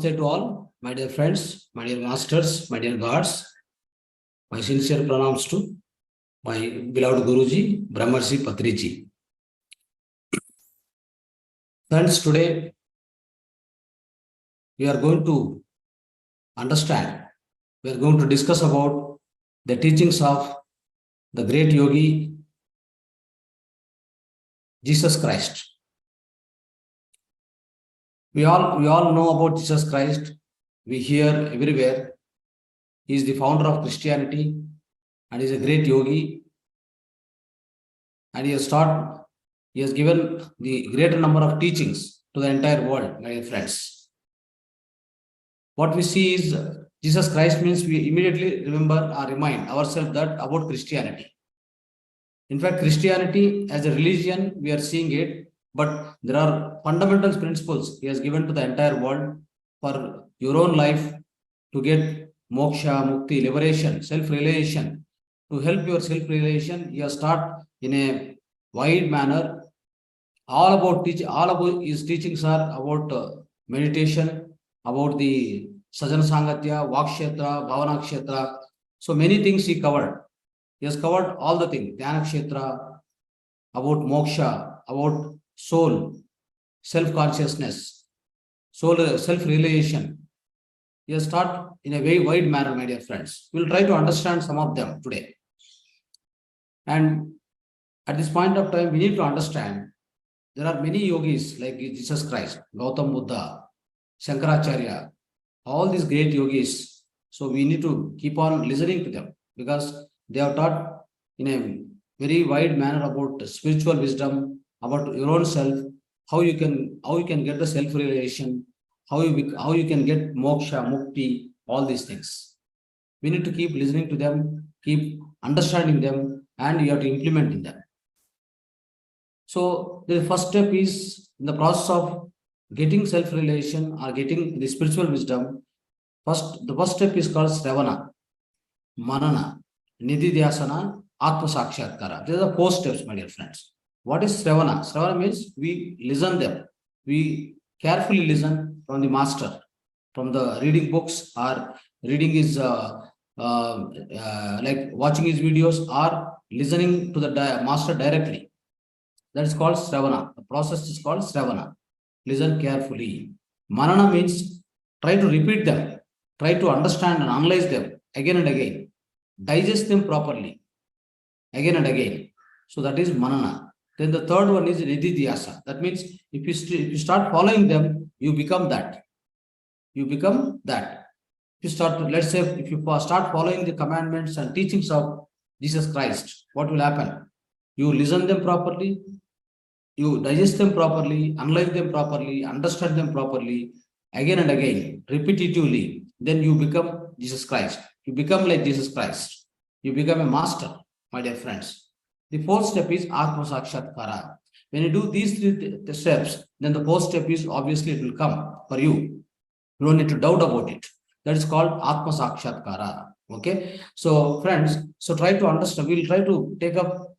Namaste to all, my dear friends, my dear masters, my dear gods. My sincere pranams to my beloved Guruji, Brahmarshi Patriji. Friends, today we are going to understand, we are going to discuss about the teachings of the great yogi, Jesus Christ. We all know about Jesus Christ. We hear everywhere. He is the founder of Christianity and is a great yogi. And he has given the greater number of teachings to the entire world, my dear friends. What we see is Jesus Christ means we immediately remember or remind ourselves that about Christianity. In fact, Christianity as a religion, we are seeing it, but there are fundamental principles he has given to the entire world for your own life to get moksha, mukti, liberation, self-realization. To help your self-realization, he has taught in a wide manner. All about his teachings are about meditation, about the Sajana Sangatya, Vak Kshetra, Bhavana Kshetra. So many things he covered. He has covered all the things, Dhyana Kshetra, about moksha, about soul, self-consciousness, soul, self-realization. He has taught in a very wide manner, my dear friends. We will try to understand some of them today. And at this point of time, we need to understand there are many yogis like Jesus Christ, Gautam Buddha, Shankaracharya, all these great yogis. So we need to keep on listening to them because they have taught in a very wide manner about spiritual wisdom, about your own self, how you can get the self-realization, how you can get moksha, mukti, all these things. We need to keep listening to them, keep understanding them, and you have to implement in them. So the first step is in the process of getting self-realization or getting the spiritual wisdom. The first step is called Sravana, Manana, Nididhyasana, Atma Sakshatkara. These are the 4 steps, my dear friends. What is Sravana? Sravana means we listen them. We carefully listen from the master, from the reading books or reading his like watching his videos or listening to the master directly. That is called Sravana. The process is called Sravana. Listen carefully. Manana means try to repeat them, try to understand and analyze them again and again, digest them properly again and again. So that is Manana. Then the third one is Nididhyasa. That means if you start following them, you become that. You become that. If you start following the commandments and teachings of Jesus Christ, what will happen? You listen them properly, you digest them properly, analyze them properly, understand them properly, again and again, repetitively. Then you become Jesus Christ. You become like Jesus Christ. You become a master, my dear friends. The 4th step is Atma Sakshatkara. When you do these 3 steps, then the 4th step is obviously it will come for you. You don't need to doubt about it. That is called Atma Sakshatkara. Okay. So friends, so try to understand. We'll try to take up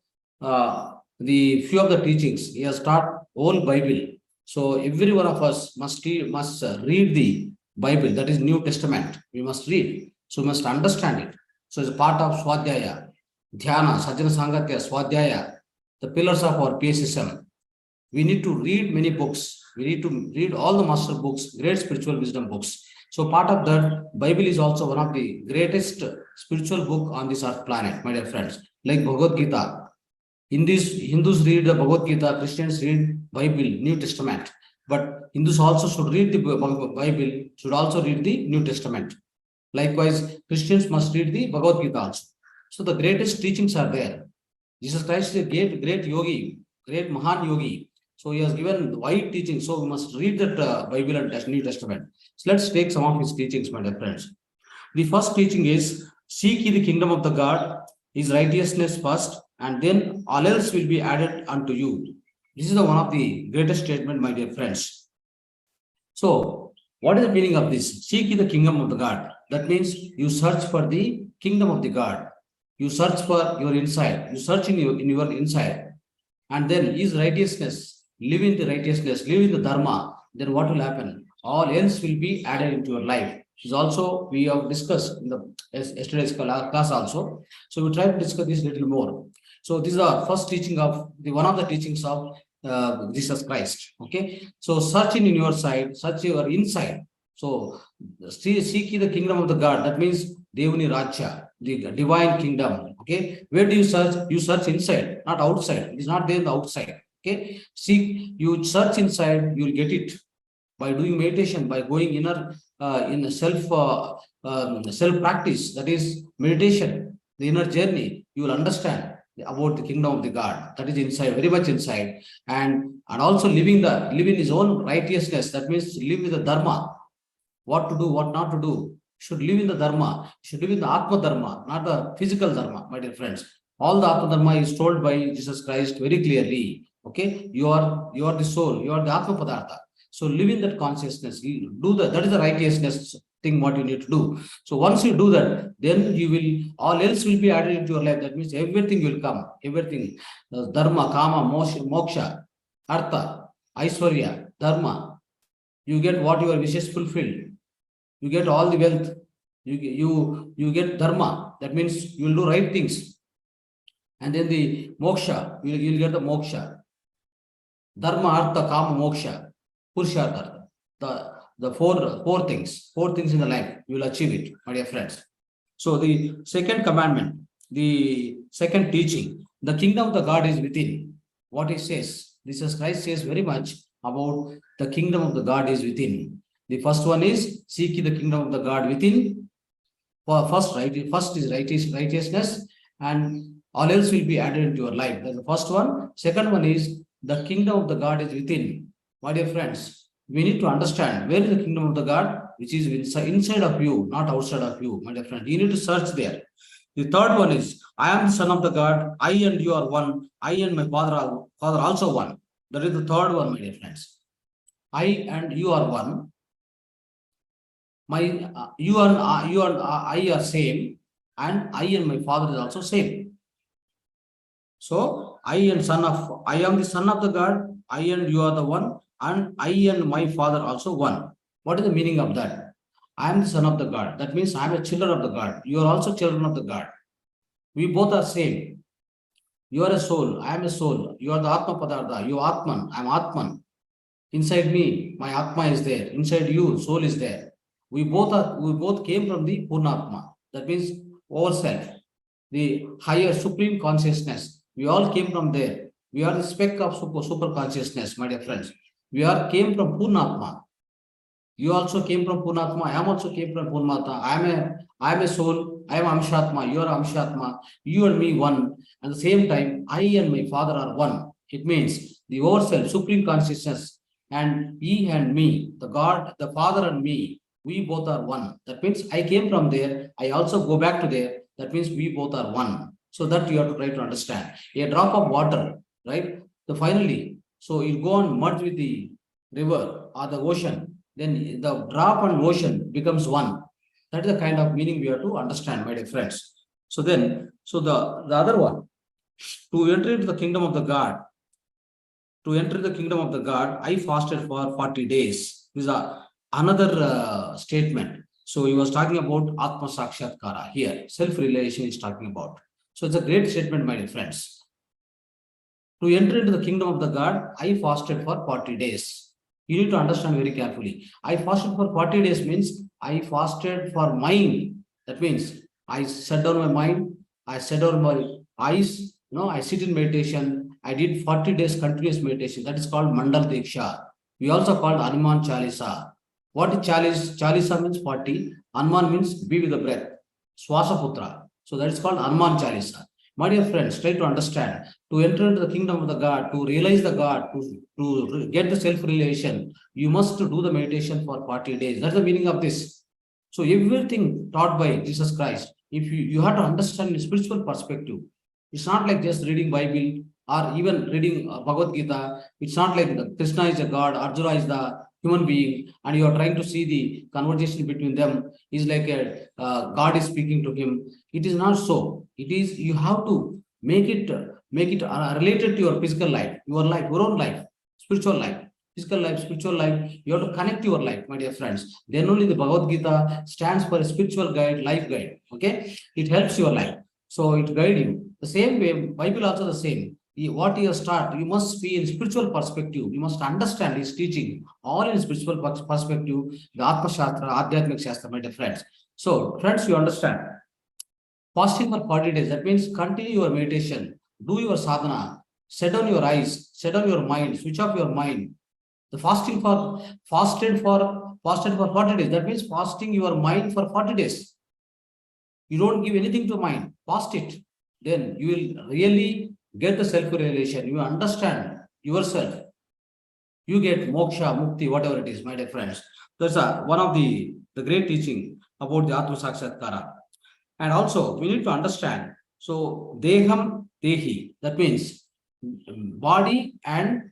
the few of the teachings. He has taught whole Bible. So every one of us must read the Bible. That is New Testament. We must read. So we must understand it. So it's a part of Swadhyaya, Dhyana, Sajana Sangatya, Swadhyaya, the pillars of our PSSM. We need to read many books. We need to read all the master books, great spiritual wisdom books. So part of that, Bible is also one of the greatest spiritual book on this earth planet, my dear friends. Like Bhagavad Gita. Hindus read the Bhagavad Gita, Christians read Bible, New Testament. But Hindus also should read the Bible, should also read the New Testament. Likewise, Christians must read the Bhagavad Gita also. So the greatest teachings are there. Jesus Christ is a great yogi, great Mahan yogi. So he has given wide teaching. So we must read that Bible and New Testament. So let's take some of his teachings, my dear friends. The first teaching is, seek ye the kingdom of the God, his righteousness first, and then all else will be added unto you. This is one of the greatest statement, my dear friends. So what is the meaning of this? Seek ye the kingdom of the God. That means you search for the kingdom of the God. You search for your inside. You search in your inside. And then his righteousness, live in the righteousness, live in the dharma. Then what will happen? all else will be added into your life. Is also we have discussed in the yesterday's class also. So we try to discuss this little more. So this is the first teaching of the one of the teachings of Jesus Christ. Okay. So search in your side, search your inside. So seek ye the kingdom of the God. That means Devani Raja, the divine kingdom. Okay. Where do you search? You search inside, not outside. It is not there in the outside. Okay. Seek, you search inside, you will get it by doing meditation, by going inner in self practice. That is meditation, the inner journey. You will understand about the kingdom of the God. That is inside, very much inside, and also living his own righteousness. That means live with the dharma. What to do, what not to do. Should live in the dharma. Should live in the atma dharma, not the physical dharma, my dear friends. All the atma dharma is told by Jesus Christ very clearly. Okay, you are the soul. You are the atma padartha. So live in that consciousness. You do that is the righteousness thing what you need to do. So once you do that, then you will, all else will be added into your life. That means everything will come. Everything. Dharma, kama, moksha, artha, aishwarya, dharma. You get what your wishes fulfilled. You get all the wealth. You get dharma. That means you will do right things. And then the moksha, you will get the moksha. Dharma, artha, kama, moksha. Purushartha, the four things in the life, you will achieve it, my dear friends. So the second commandment, the second teaching, the kingdom of the God is within. What he says, Jesus Christ says very much about the kingdom of the God is within. The first one is seek the kingdom of the God within. First is righteousness, and all else will be added into your life. That's the first one. Second one is the kingdom of the God is within. My dear friends, we need to understand where is the kingdom of the God, which is inside of you, not outside of you, my dear friend. You need to search there. The third one is, I am the son of the God, I and you are one, I and my father are also one. That is the third one, my dear friends. I and you are one. You and I are same, and I and my father is also same. So I am the son of the God, I and you are the one, and I and my father also one. What is the meaning of that? I am the son of the God. That means I am a children of the God. You are also children of the God. We both are same. You are a soul. I am a soul. You are the Atma Padartha. You are Atman. I am Atman. Inside me, my Atma is there. Inside you, soul is there. We both came from the Purnatma. That means ourself, the higher supreme consciousness. We all came from there. We are the speck of super consciousness, my dear friends. We came from Purnatma. You also came from Purnatma. I am also came from Purnatma. I am a soul. I am Amshatma. You are Amshatma. You and me one. At the same time, I and my father are one. It means the ourself, supreme consciousness, and he and me, the God, the Father and me, we both are one. That means I came from there. I also go back to there. That means we both are one. So that you have to try to understand. A drop of water, right? So finally, so you go and merge with the river or the ocean, then the drop and ocean becomes one. That is the kind of meaning we have to understand, my dear friends. So then, the other one, to enter into the kingdom of the God, I fasted for 40 days. This is another statement. So he was talking about Atma Sakshatkara here. Self-realization is talking about. So it's a great statement, my dear friends. To enter into the kingdom of the God, I fasted for 40 days. You need to understand very carefully. I fasted for 40 days means I fasted for mind. That means I shut down my mind, I shut down my eyes, I sit in meditation. I did 40 days continuous meditation. That is called Mandal Diksha. We also called Hanuman Chalisa. What is Chalisa means 40. Hanuman means be with the breath. Swasaputra. So that is called Hanuman Chalisa. My dear friends, try to understand. To enter into the kingdom of the God, to realize the God, to get the self-realization, you must do the meditation for 40 days. That's the meaning of this. So everything taught by Jesus Christ, if you have to understand in spiritual perspective. It's not like just reading Bible or even reading Bhagavad Gita. It's not like Krishna is a God, Arjuna is the human being, and you are trying to see the conversation between them. Is like a God is speaking to him. It is not so. It is, you have to make it related to your physical life, your own life, spiritual life. physical life, spiritual life. You have to connect your life, my dear friends. Then only the Bhagavad Gita stands for a spiritual guide, life guide. Okay, it helps your life, so it guide you. The same way, Bible also the same. What you start, you must be in spiritual perspective. You must understand his teaching all in spiritual perspective. The Atma Shastra, Adhyatmic Shastra, my dear friends. So, friends, you understand. Fasting for 40 days. That means continue your meditation, do your sadhana, set down your eyes, set down your mind, switch off your mind. The fasted for 40 days. That means fasting your mind for 40 days. You don't give anything to mind, fast it. Then you will really get the self-realization. You understand yourself. You get moksha, mukti, whatever it is, my dear friends. That's one of the great teaching about the Atma Sakshatkara. And also, we need to understand. So, Deham, Dehi, that means body and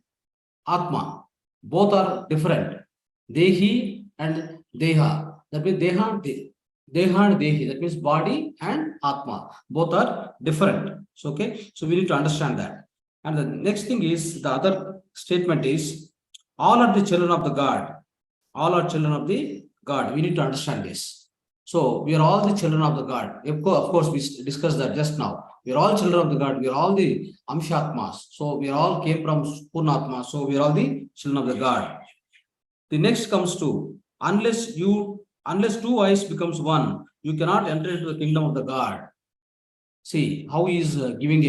Atma, both are different. Dehi and Deha, that means Deha and Dehi, that means body and Atma, both are different. So, okay, so we need to understand that. And the next thing is, the other statement is, all are the children of the God. All are children of the God. We need to understand this. So we are all the children of the God. Of course, we discussed that just now. We are all children of the God. We are all the Amshatmas. So we all came from Purnatma. So we are all the children of the God. The next comes to, unless two eyes becomes one, you cannot enter into the kingdom of the God. See how he is giving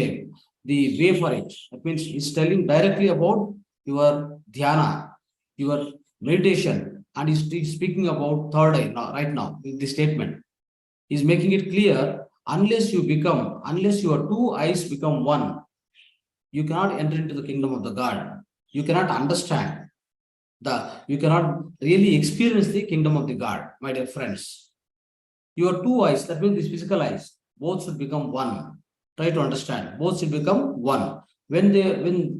the way for it. That means he's telling directly about your dhyana, your meditation. And he's speaking about third eye now, right now, in this statement. He's making it clear, unless your two eyes become one, you cannot enter into the kingdom of the God. You cannot understand. You cannot really experience the kingdom of the God, my dear friends. Your two eyes, that means these physical eyes, both should become one. Try to understand. Both should become one. When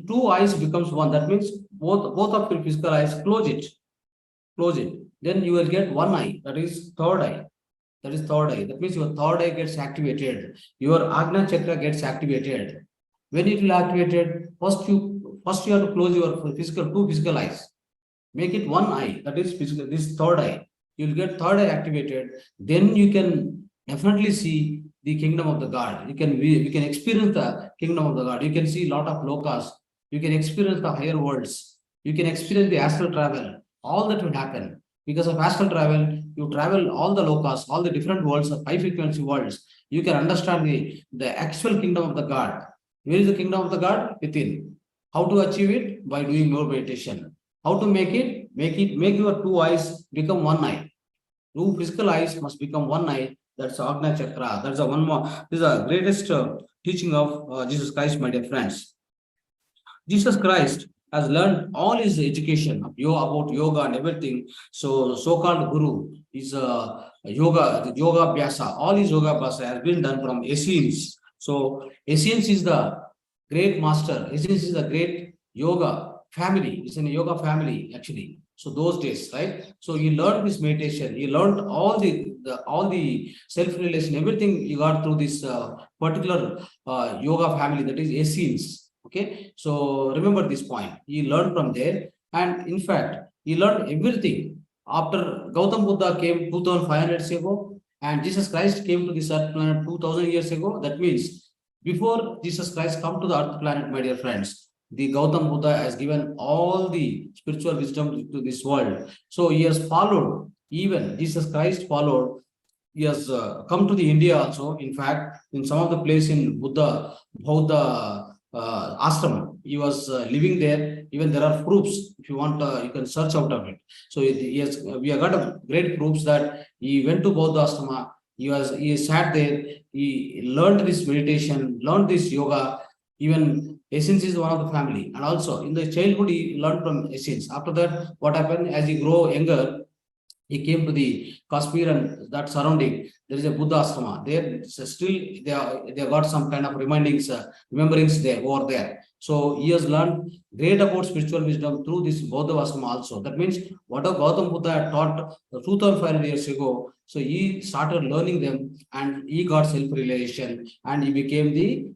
two eyes becomes one, that means both of your physical eyes, close it. Then you will get one eye, that is third eye. That means your third eye gets activated. Your Agnihotra gets activated. When it will activated, first you have to close your two physical eyes. Make it one eye, that is physical, this third eye. You will get third eye activated. Then you can definitely see the kingdom of the God. You can experience the kingdom of the God. You can see a lot of lokas. You can experience the higher worlds. You can experience the astral travel. All that will happen. Because of astral travel, you travel all the lokas, all the different worlds, of high frequency worlds. You can understand the actual kingdom of the God. Where is the kingdom of the God? Within. How to achieve it? By doing more meditation. How to make it? Make your two eyes become one eye. Two physical eyes must become one eye. That's Agnihotra. That's the one more. This is the greatest teaching of Jesus Christ, my dear friends. Jesus Christ has learned all his education about yoga and everything. So-called guru is yoga abhyasa. All his yoga abhyasa has been done from Essenes. So Essenes is the great master. Essenes is the great yoga family. It's in a yoga family actually. So those days, right? So he learned this meditation. He learned all the self-realization, everything you got through this particular yoga family, that is Essenes. Okay, so remember this point. He learned from there, and in fact, he learned everything after Gautam Buddha came 2,500 years ago, and Jesus Christ came to this earth planet 2,000 years ago. That means before Jesus Christ come to the earth planet, my dear friends, the Gautam Buddha has given all the spiritual wisdom to this world. So he has followed. Even Jesus Christ followed. He has come to the India also. In fact, in some of the place in Bauddha ashram, he was living there. Even there are proofs. If you want, you can search out of it. So we have got a great proofs that he went to Bauddha ashrama. He sat there. He learned this meditation, learned this yoga. Even Essence is one of the family, and also in the childhood he learned from Essence. After that, what happened as he grow younger? He came to the Kashmir and that surrounding. There is a Buddha ashrama. There still they have got some kind of rememberings there over there. So he has learned great about spiritual wisdom through this Buddha ashrama also. That means whatever Gautam Buddha had taught 2,500 years ago, so he started learning them and he got self-realization and he became the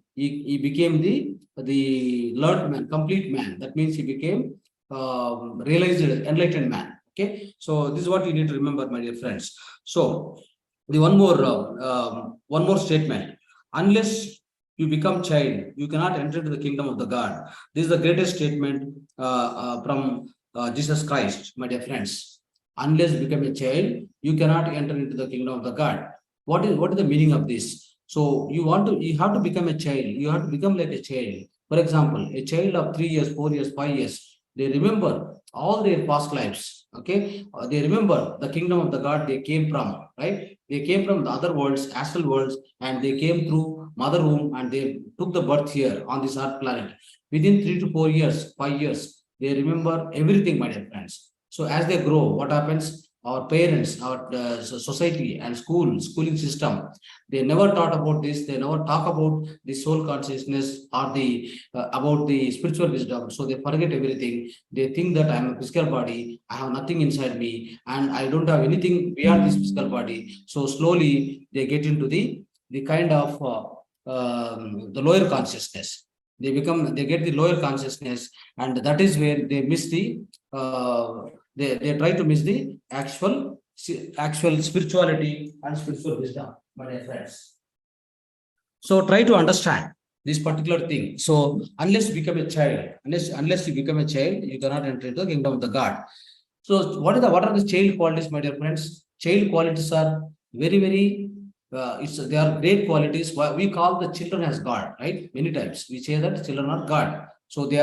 learned man, complete man. That means he became realized enlightened man. Okay, so this is what you need to remember, my dear friends. So the one more statement: unless you become child, you cannot enter into the kingdom of the God. This is the greatest statement from Jesus Christ, my dear friends. Unless you become a child, you cannot enter into the kingdom of the God. What is the meaning of this? So you have to become a child. You have to become like a child. For example, a child of 3 years, 4 years, 5 years, they remember all their past lives. Okay, they remember the kingdom of the God they came from, right? They came from the other worlds, astral worlds, and they came through mother womb and they took the birth here on this earth planet. Within 3 to 4 years, 5 years, they remember everything, my dear friends. So as they grow, what happens? Our parents, our society and schooling system, they never thought about this. They never talk about the soul consciousness or the about the spiritual wisdom. So they forget everything. They think that I am a physical body, I have nothing inside me, and I don't have anything beyond this physical body. So slowly they get into the kind of the lower consciousness. They get the lower consciousness, and that is where they miss the they try to miss the actual spirituality and spiritual wisdom, my dear friends. So try to understand this particular thing. So unless you become a child, unless you become a child, you cannot enter into the kingdom of the God. So what are the child qualities, my dear friends? Child qualities are very they are great qualities. We call the children as God, right? Many times we say that children are God. So they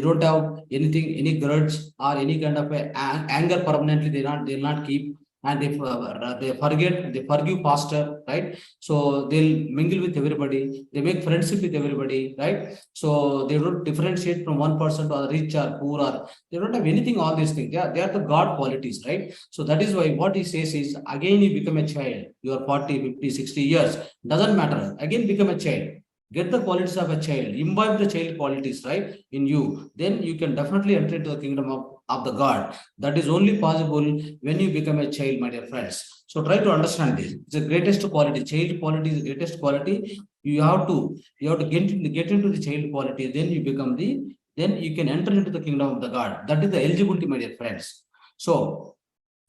don't have anything, any grudge or any kind of anger permanently. They'll not keep, and they forgive faster, right? So they'll mingle with everybody, they make friendship with everybody, right? So they don't differentiate from one person to rich or poor, or they don't have anything, all these things. They are the God qualities, right? So that is why what he says is, again you become a child, you are 40, 50, 60 years, doesn't matter, again become a child. Get the qualities of a child, imbibe the child qualities, right, in you. Then you can definitely enter into the kingdom of the God. That is only possible when you become a child, my dear friends. So try to understand this. It's the greatest quality. Child quality is the greatest quality. You have to get into the child quality. Then you can enter into the kingdom of the God. That is the eligibility, my dear friends. So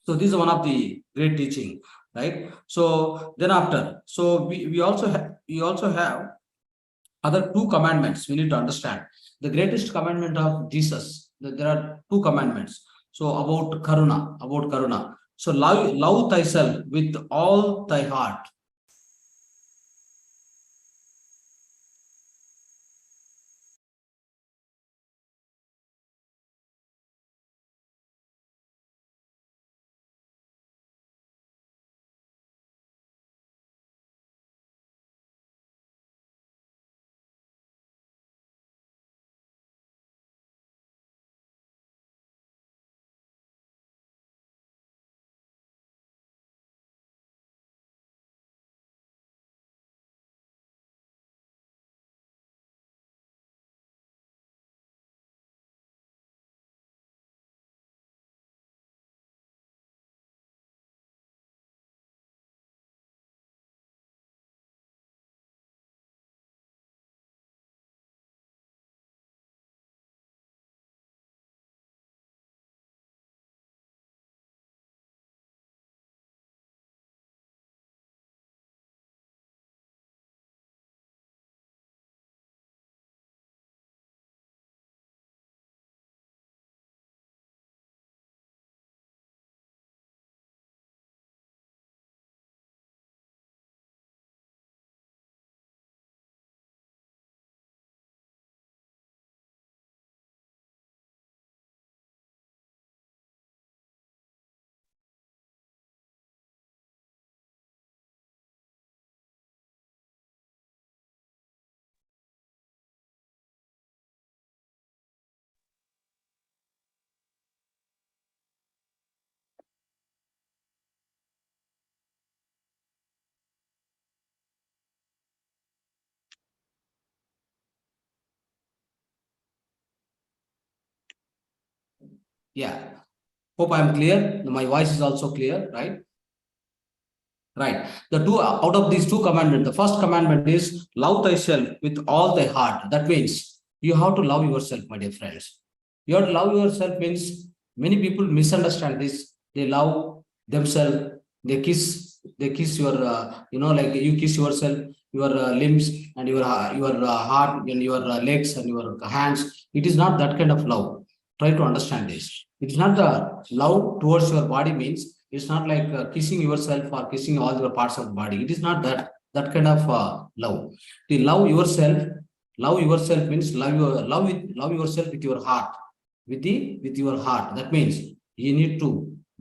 this is one of the great teaching, right? So then after, so we also have other two commandments we need to understand. The greatest commandment of Jesus, there are two commandments. So about karuna. So love thyself with all thy heart. Yeah. Hope I am clear. My voice is also clear, right? Right. The two out of these two commandments, the first commandment is love thyself with all thy heart. That means you have to love yourself, my dear friends. You have to love yourself means many people misunderstand this. They love themselves. They kiss your, like you kiss yourself, your limbs and your heart and your legs and your hands. It is not that kind of love. Try to understand this. It's not the love towards your body means it's not like kissing yourself or kissing all your parts of the body. It is not that kind of love. The love yourself. Love yourself means love yourself with your heart, with your heart. That means you need to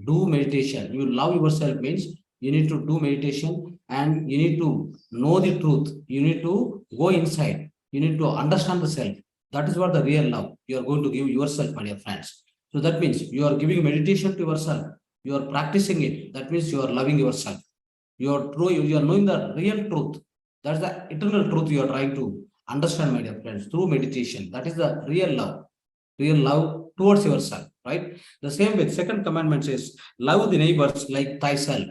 do meditation. You love yourself means you need to do meditation and you need to know the truth. You need to go inside. You need to understand the self. That is what the real love you are going to give yourself, my dear friends. So that means you are giving meditation to yourself. You are practicing it. That means you are loving yourself. You are knowing the real truth. That's the eternal truth you are trying to understand, my dear friends, through meditation. That is the real love towards yourself, right? The same way, second commandment says, love the neighbors like thyself.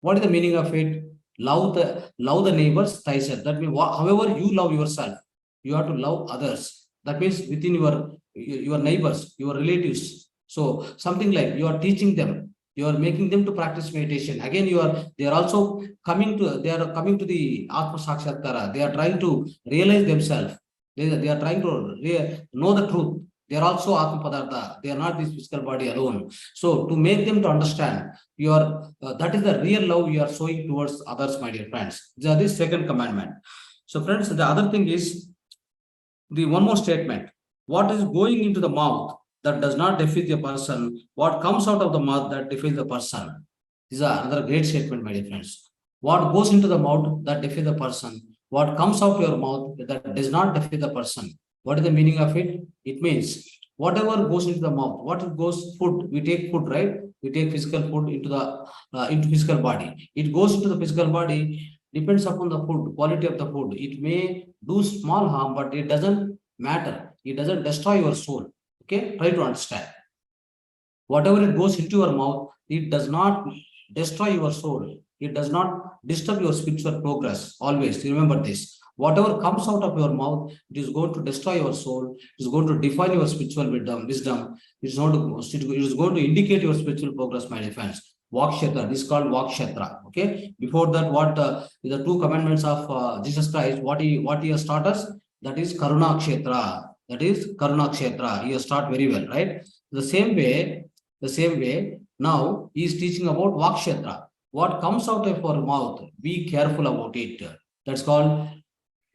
What is the meaning of it? Love the neighbors thyself. That means however you love yourself, you have to love others. That means within your neighbors, your relatives. So something like you are teaching them, you are making them to practice meditation. Again, they are coming to the Atma Sakshatkara. They are trying to realize themselves. They are trying to know the truth. They are also Atma Padartha. They are not this physical body alone. So to make them to understand, that is the real love you are showing towards others, my dear friends. That is second commandment. So friends, the other thing is the one more statement. What is going into the mouth that does not defeat the person? What comes out of the mouth that defeats the person? This is another great statement, my dear friends. What goes into the mouth that defeats the person? What comes out of your mouth that does not defeat the person? What is the meaning of it? It means whatever goes into the mouth, what it goes, food, we take food, right? We take physical food into physical body. It goes into the physical body, depends upon the food, quality of the food. It may do small harm, but it doesn't matter. It doesn't destroy your soul. Okay, try to understand. Whatever it goes into your mouth, it does not destroy your soul. It does not disturb your spiritual progress. Always remember this. Whatever comes out of your mouth, it is going to destroy your soul. It is going to define your spiritual wisdom. It is going to indicate your spiritual progress, my dear friends. Kshetra. This is called kshetra. Okay. Before that, what the two commandments of Jesus Christ, what he has taught us, that is karuna kshetra. That is karuna kshetra. He has taught very well, right? The same way, now he is teaching about kshetra. What comes out of our mouth, be careful about it. That's called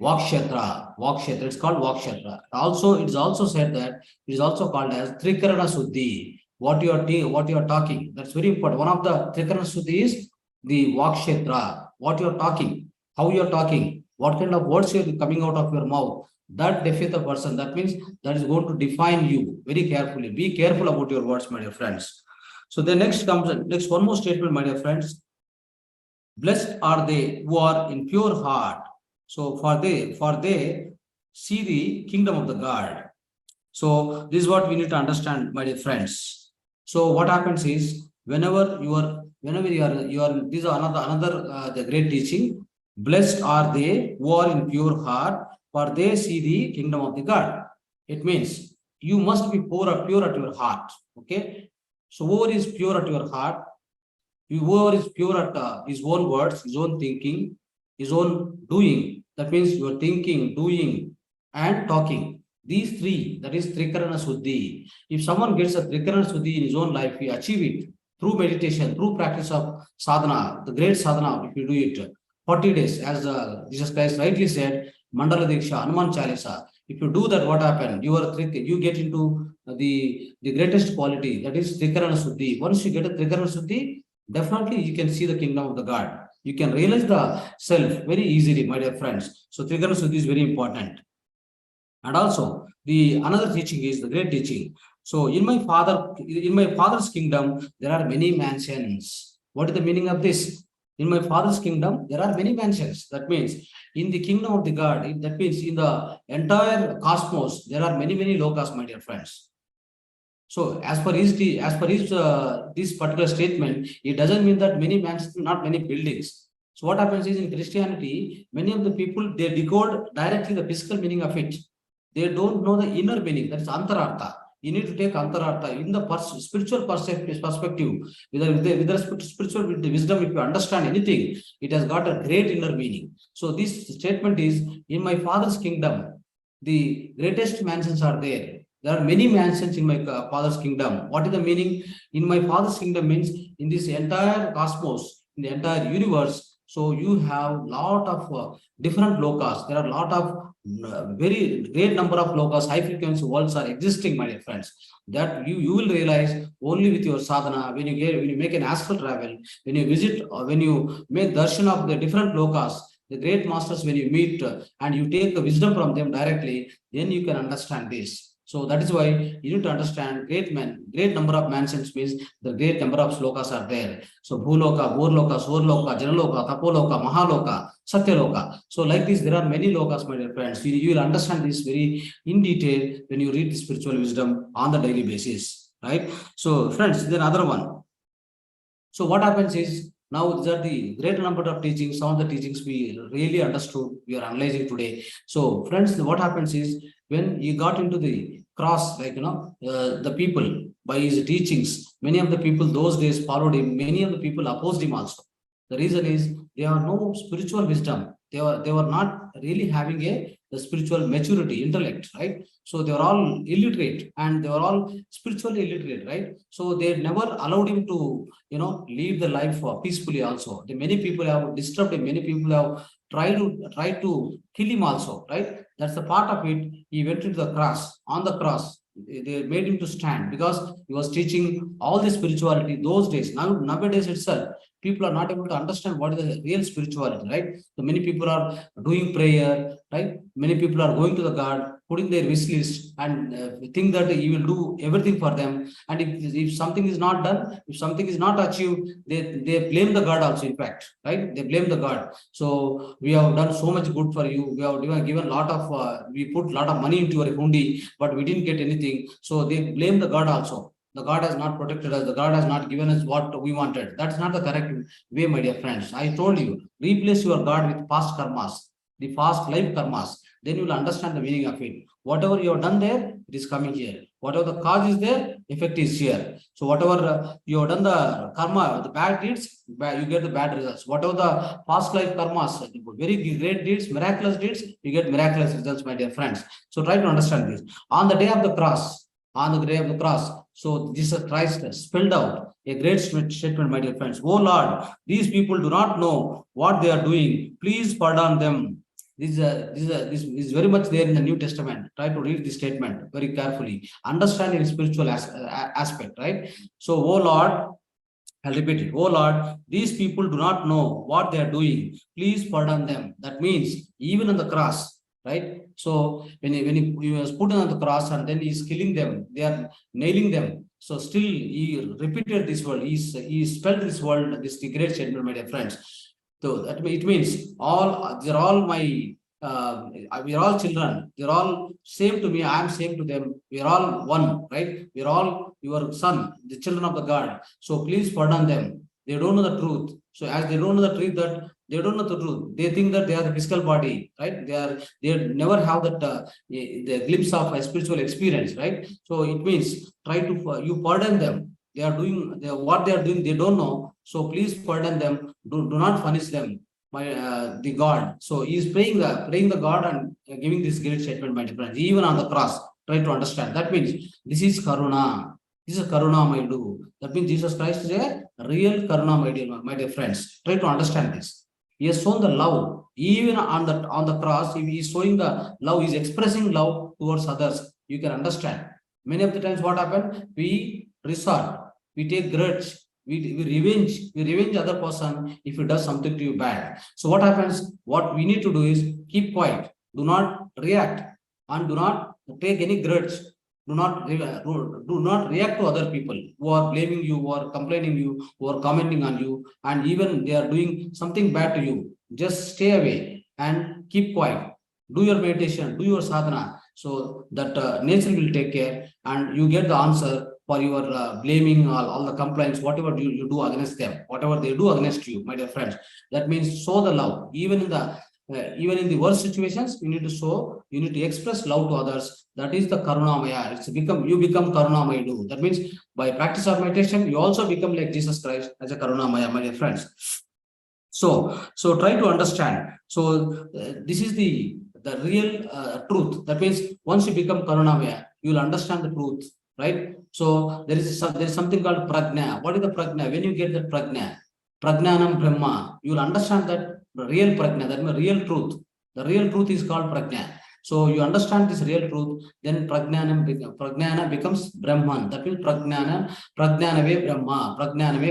kshetra. It's called kshetra. Also, it is also said that it is also called as trikarana suddhi. What you are talking, that's very important. One of the trikarana suddhi is the kshetra. What you are talking, how you are talking, what kind of words are coming out of your mouth, that defeats the person. That means that is going to define you very carefully. Be careful about your words, my dear friends. So the next one more statement, my dear friends. Blessed are they who are in pure heart. So for they see the kingdom of the God. So this is what we need to understand, my dear friends. So what happens is whenever you are this is another the great teaching. Blessed are they who are in pure heart, for they see the kingdom of the God. It means you must be pure at your heart. Okay. So whoever is pure at your heart, whoever is pure at his own words, his own thinking, his own doing. That means you are thinking, doing, and talking. These three, that is Trikarana Suddhi. If someone gets a Trikarana Suddhi in his own life, he achieve it through meditation, through practice of sadhana, the great sadhana, if you do it 40 days, as Jesus Christ rightly said, Mandala Diksha, Hanuman Chalisa. If you do that, what happens? You get into the greatest quality, that is Trikarana Suddhi. Once you get a Trikarana Suddhi, definitely you can see the kingdom of the God. You can realize the self very easily, my dear friends. So Trikarana Suddhi is very important. And also the another teaching is the great teaching. So in my father's kingdom, there are many mansions. What is the meaning of this? In my father's kingdom, there are many mansions. That means in the kingdom of the God, that means in the entire cosmos, there are many lokas, my dear friends. So as per his this particular statement, it doesn't mean that many mansions, not many buildings. So what happens is in Christianity, many of the people, they decode directly the physical meaning of it. They don't know the inner meaning, that is antarartha. You need to take antarartha in the spiritual perspective. With respect to spiritual wisdom, if you understand anything, it has got a great inner meaning. So this statement is, in my Father's kingdom, the greatest mansions are there. There are many mansions in my Father's kingdom. What is the meaning? In my Father's kingdom means in this entire cosmos, in the entire universe. So you have lot of different lokas. There are a lot of very great number of lokas, high frequency worlds are existing, my dear friends. That you will realize only with your sadhana. When you make an astral travel, when you visit or when you make darshan of the different lokas, the great masters, when you meet and you take the wisdom from them directly, then you can understand this. So that is why you need to understand great number of mansions means the great number of slokas are there. So Bhuloka, Borloka, Swarloka, Janaloka, Tapoloka, Mahaloka, Satyaloka. So like this, there are many lokas, my dear friends. You will understand this very in detail when you read the spiritual wisdom on the daily basis, right? So friends, then another one. So what happens is, now these are the great number of teachings. Some of the teachings we really understood, we are analyzing today. So friends, what happens is, when you got into the cross, like, the people, by his teachings, many of the people those days followed him, many of the people opposed him also. The reason is, they are no spiritual wisdom. They were not really having the spiritual maturity, intellect, right? So they were all illiterate, and they were all spiritually illiterate, right? So they never allowed him to, live the life peacefully also. Many people have disturbed him, many people have tried to kill him also, right? That's the part of it. He went into the cross. On the cross, they made him to stand because he was teaching all the spirituality those days. Nowadays itself, people are not able to understand what is the real spirituality, right? So many people are doing prayer, right? Many people are going to the God, putting their wish list, and think that he will do everything for them. And if something is not done, if something is not achieved, they blame the God also, in fact, right? They blame the God. So we have done so much good for you. We have given a lot of, we put a lot of money into your hundi, but we didn't get anything. So they blame the God also. The God has not protected us. The God has not given us what we wanted. That's not the correct way, my dear friends. I told you, replace your God with past karmas, the past life karmas. Then you will understand the meaning of it. Whatever you have done there, it is coming here. Whatever the cause is there, effect is here. So whatever you have done the karma, the bad deeds, you get the bad results. Whatever the past life karmas, very great deeds, miraculous deeds, you get miraculous results, my dear friends. So try to understand this. On the day of the cross, so Jesus Christ spelled out a great statement, my dear friends. Oh Lord, these people do not know what they are doing. Please pardon them. This is very much there in the New Testament. Try to read this statement very carefully. Understanding spiritual aspect, right? So, oh Lord, I'll repeat it. Oh Lord, these people do not know what they are doing. Please pardon them. That means even on the cross, right? So when he was put on the cross and then he's killing them, they are nailing them. So still he repeated this word. He spelled this word, this great statement, my dear friends. So that it means they're all my we are all children. They're all same to me. I am same to them. We are all one, right? We are all your son, the children of the God. So please pardon them. They don't know the truth. So as they don't know the truth, that they don't know the truth. They think that they are the physical body, right? They never have that the glimpse of a spiritual experience, right? So it means try to you pardon them. They are doing what they are doing. They don't know. So please pardon them. Do not punish them. The God. So he is praying the God and giving this great statement, my friends. Even on the cross, try to understand. That means this is karuna. This is karuna, my do. That means Jesus Christ is a real karuna, my dear friends. Try to understand this. He has shown the love. Even on the cross, if he is showing the love, he is expressing love towards others. You can understand. Many of the times, what happened? We resort, we take grudge. We revenge other person if he does something to you bad. So what happens? What we need to do is keep quiet. Do not react and do not take any grudge. Do not react to other people who are blaming you, who are complaining you, who are commenting on you, and even they are doing something bad to you. Just stay away and keep quiet. Do your meditation, do your sadhana, so that nature will take care and you get the answer for your blaming all the complaints, whatever you do against them, whatever they do against you, my dear friends. That means show the love. Even in the even in the worst situations, you need to show, you need to express love to others. That is the Karunamaya. You become Karunamaya. That means by practice of meditation, you also become like Jesus Christ as a Karunamaya, my dear friends. So try to understand. So this is the real truth. That means once you become Karunamaya, you will understand the truth, right? So there is something called prajna. What is the prajna? When you get the prajna, prajnanam brahma, you will understand that the real prajna, that means real truth. The real truth is called prajna. So you understand this real truth, then prajnana becomes Brahman. That means prajnanave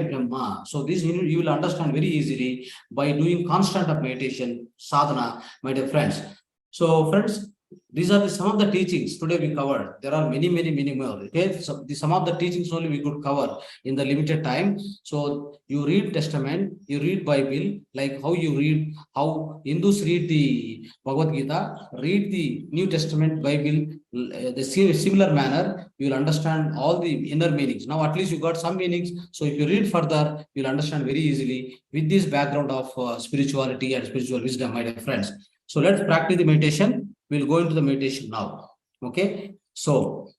Brahma. So this you will understand very easily by doing constant of meditation, sadhana, my dear friends. So friends, these are some of the teachings today we covered. There are many more. Okay, so some of the teachings only we could cover in the limited time. So you read Testament, you read Bible, like how you read, how Hindus read the Bhagavad Gita, read the New Testament Bible, the similar manner, you will understand all the inner meanings. Now at least you got some meanings. So if you read further, you'll understand very easily with this background of spirituality and spiritual wisdom, my dear friends. So let's practice the meditation. We'll go into the meditation now. Okay. So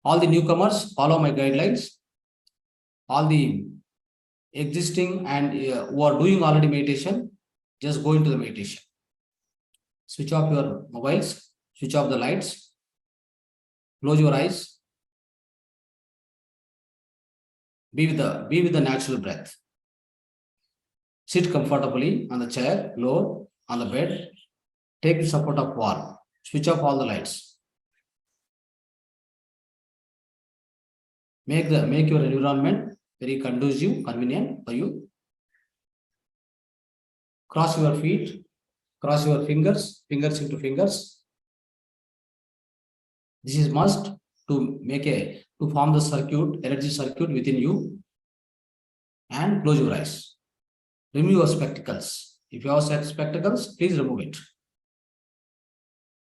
all the newcomers, follow my guidelines. All the existing and who are doing already meditation, just go into the meditation. Switch off your mobiles, switch off the lights, close your eyes. Be with the natural breath. Sit comfortably on the chair, low, on the bed. Take the support of wall. Switch off all the lights. Make your environment very conducive, convenient for you. Cross your feet, cross your fingers into fingers. This is must to form the energy circuit within you. And close your eyes. Remove your spectacles. If you have set spectacles, please remove it.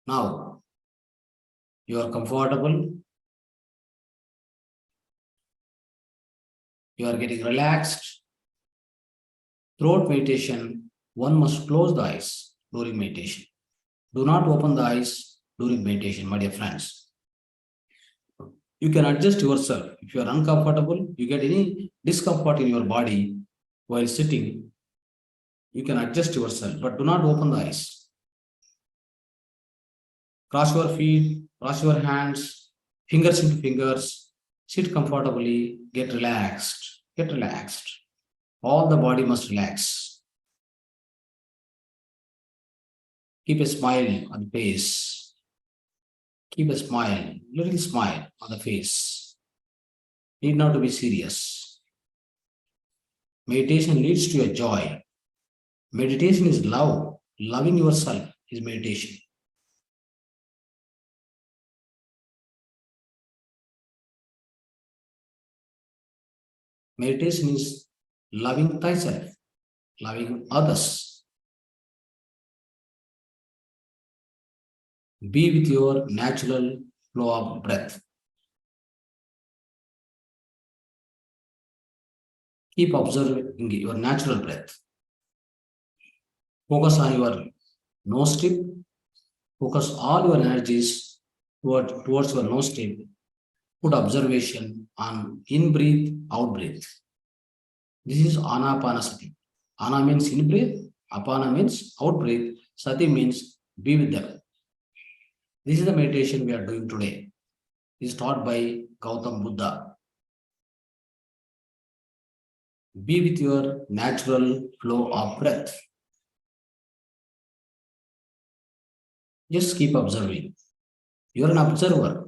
Now, you are comfortable. You are getting relaxed. Throughout meditation, one must close the eyes during meditation. Do not open the eyes during meditation, my dear friends. You can adjust yourself. If you are uncomfortable, you get any discomfort in your body while sitting, you can adjust yourself, but do not open the eyes. Cross your feet, cross your hands, fingers into fingers, sit comfortably, get relaxed, All the body must relax. Keep a smile on the face. Keep a smile, little smile on the face. Need not to be serious. Meditation leads to a joy. Meditation is love. Loving yourself is meditation. Meditation is loving thyself, loving others. Be with your natural flow of breath. Keep observing your natural breath. Focus on your nose tip. Focus all your energies towards your nose tip. Put observation on in-breath, out-breath. This is anapanasati. Ana means in-breath, apana means out-breath, sati means be with them. This is the meditation we are doing today. It is taught by Gautam Buddha. Be with your natural flow of breath. Just keep observing. You are an observer.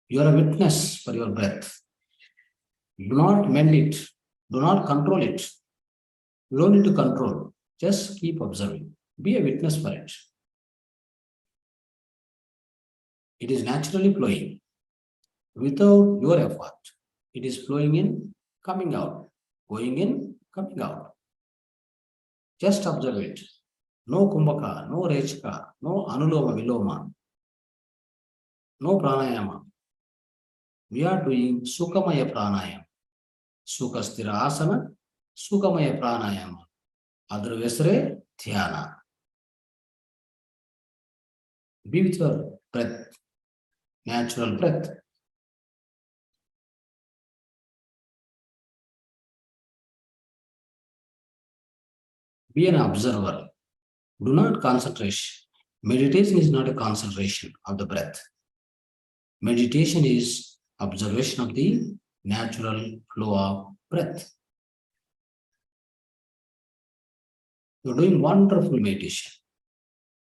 You are a witness for your breath. Do not mend it. Do not control it. You don't need to control. Just keep observing. Be a witness for it. It is naturally flowing without your effort. It is flowing in, coming out, going in, coming out. Just observe it. No kumbhaka, no rechaka, no anuloma viloma, no pranayama. We are doing Sukhamaya pranayama. Sukhasthira asana, Sukhamaya pranayama. Adru Vesre Dhyana. Be with your breath, natural breath. Be an observer. Do not concentrate. Meditation is not a concentration of the breath. Meditation is observation of the natural flow of breath. You're doing wonderful meditation,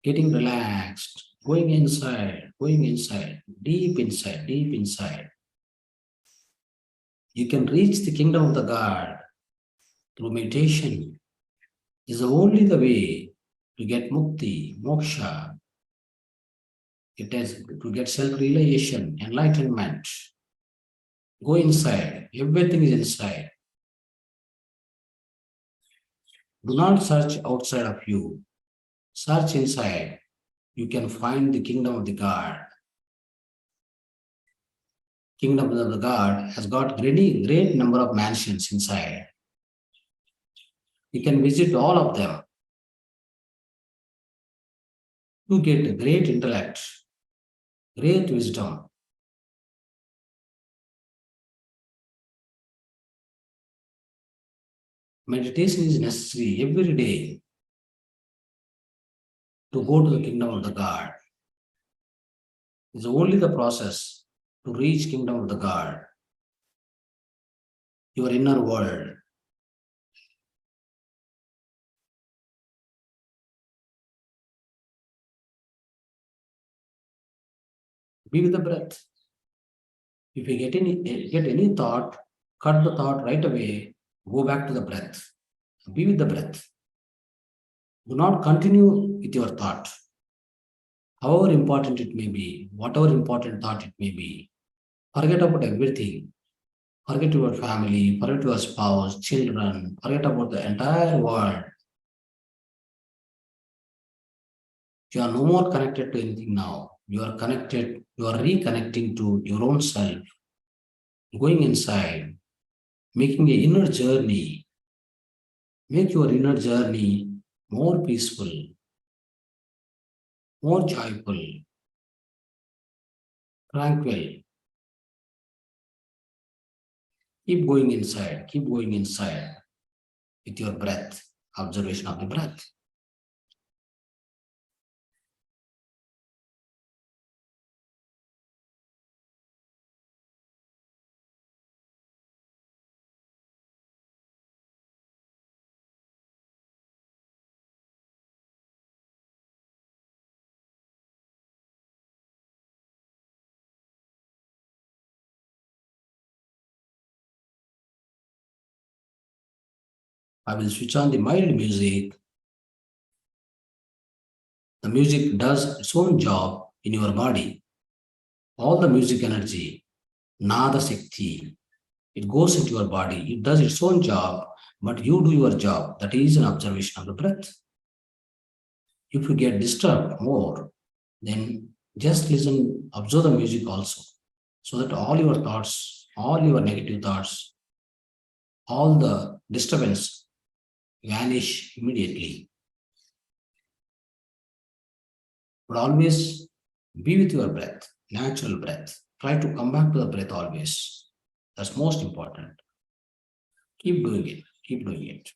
getting relaxed, going inside, deep inside, deep inside. You can reach the kingdom of the God through meditation. Is only the way to get mukti, moksha. It is to get self-realization, enlightenment. Go inside. Everything is inside. Do not search outside of you. Search inside. You can find the kingdom of the God. Kingdom of the God has got great number of mansions inside. You can visit all of them. You get great intellect, great wisdom. Meditation is necessary every day to go to the kingdom of the God. It's only the process to reach kingdom of the God, your inner world. Be with the breath. If you get any thought, cut the thought right away, go back to the breath. Be with the breath. Do not continue with your thought. However important it may be, whatever important thought it may be, forget about everything. Forget your family, forget your spouse, children, forget about the entire world. You are no more connected to anything now. You are connected, you are reconnecting to your own self, going inside, making an inner journey. Make your inner journey more peaceful, more joyful, tranquil. Keep going inside with your breath, observation of the breath. I will switch on the mild music. The music does its own job in your body. All the music energy, Nada Shakti, it goes into your body. It does its own job, but you do your job. That is an observation of the breath. If you get disturbed more, then just listen, observe the music also, so that all your thoughts, all your negative thoughts, all the disturbance vanish immediately. But always be with your breath, natural breath. Try to come back to the breath always. That's most important. Keep doing it. Keep doing it.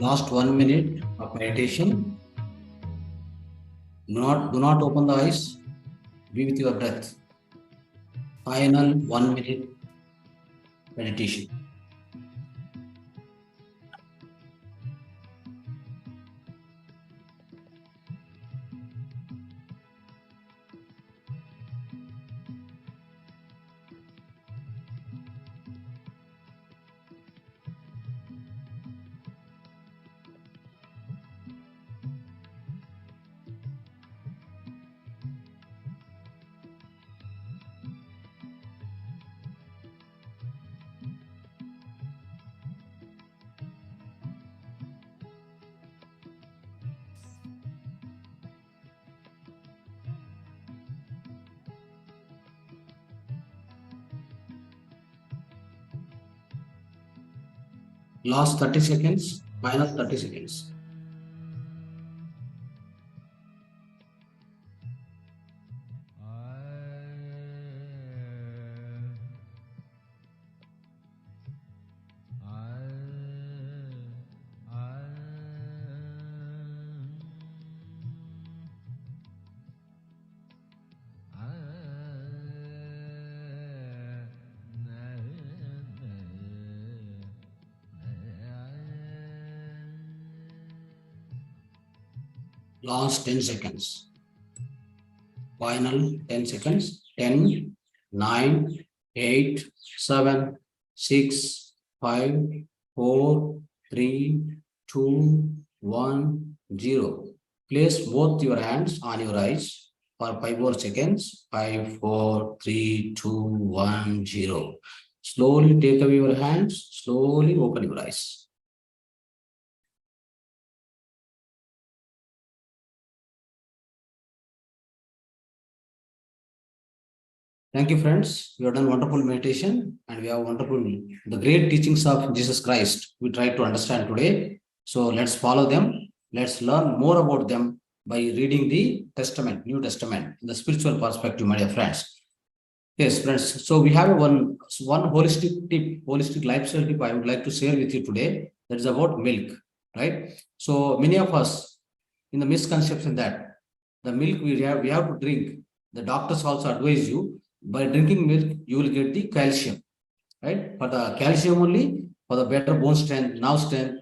Last 1 minute of meditation. Do not open the eyes. Be with your breath. Final 1 minute meditation. Last 30 seconds, final 30 seconds. Last 10 seconds. Final 10 seconds. 10, 9, 8, 7, 6, 5, 4, 3, 2, 1, 0. Place both your hands on your eyes for 5 more seconds. 5, 4, 3, 2, 1, 0. Slowly take away your hands. Slowly open your eyes. Thank you, friends. We have done wonderful meditation and we have the great teachings of Jesus Christ. We try to understand today. So let's follow them. Let's learn more about them by reading the Testament, New Testament, in the spiritual perspective, my dear friends. Yes, friends. So we have one holistic tip, holistic lifestyle tip I would like to share with you today. That is about milk, right? So many of us in the misconception that the milk we have to drink. The doctors also advise you by drinking milk, you will get the calcium, right? For the calcium only, for the better bone strength, nerve strength,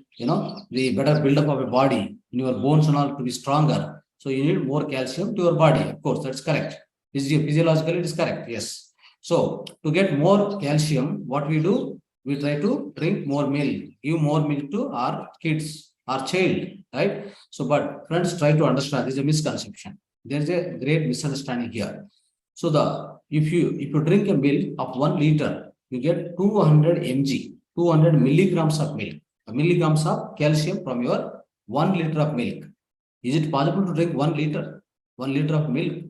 the better buildup of a body in your bones and all to be stronger. So you need more calcium to your body. Of course, that's correct. Physiologically, it is correct. Yes. So to get more calcium, what we do? We try to drink more milk, give more milk to our kids, our child, right? So, but friends, try to understand. This is a misconception. There is a great misunderstanding here. So if you drink a milk of 1 liter, you get 200 mg, 200 milligrams of milk, milligrams of calcium from your 1 liter of milk. Is it possible to drink 1 liter of milk?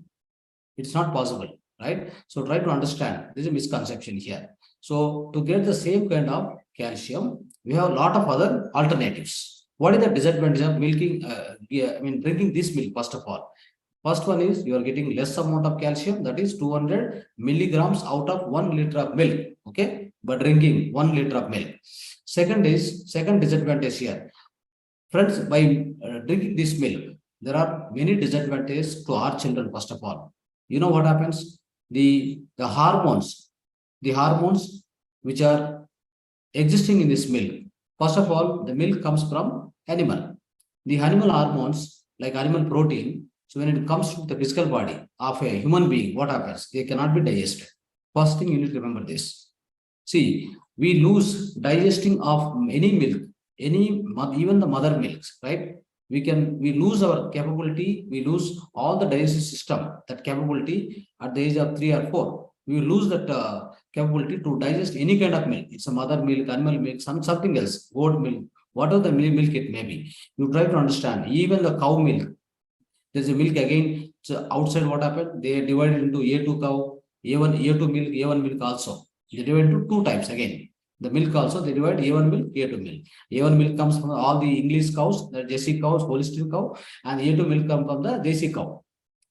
It's not possible, right? So try to understand. This is a misconception here. So to get the same kind of calcium, we have a lot of other alternatives. What is the disadvantage of drinking this milk? First of all, first one is you are getting less amount of calcium, that is 200 milligrams out of 1 liter of milk, okay, but drinking 1 liter of milk. Second disadvantage here, friends, by drinking this milk, there are many disadvantages to our children. First of all, you know what happens? The hormones which are existing in this milk. First of all, the milk comes from animal. The animal hormones, like animal protein, so when it comes to the physical body of a human being, what happens? They cannot be digested. First thing you need to remember this. See, we lose digesting of any milk, even the mother milks, right? We lose our capability, we lose all the digestive system, that capability at the age of 3 or 4. We lose that capability to digest any kind of milk. It's a mother milk, animal milk, something else, goat milk, whatever the milk it may be. You try to understand, even the cow milk, there's a milk again. So outside, what happened? They divided into A2 cow, A1 milk, A1 milk also. They divide into 2 types again. The milk also, they divide A1 milk, A2 milk. A1 milk comes from all the English cows, the Jersey cows, Holstein cow, and A2 milk comes from the Desi cow.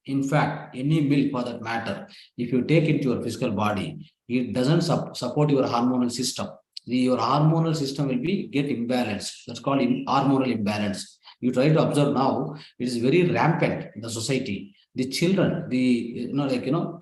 In fact, any milk for that matter, if you take into your physical body, it doesn't support your hormonal system. your hormonal system will be get imbalanced. That's called hormonal imbalance. You try to observe now, it is very rampant in the society. The children,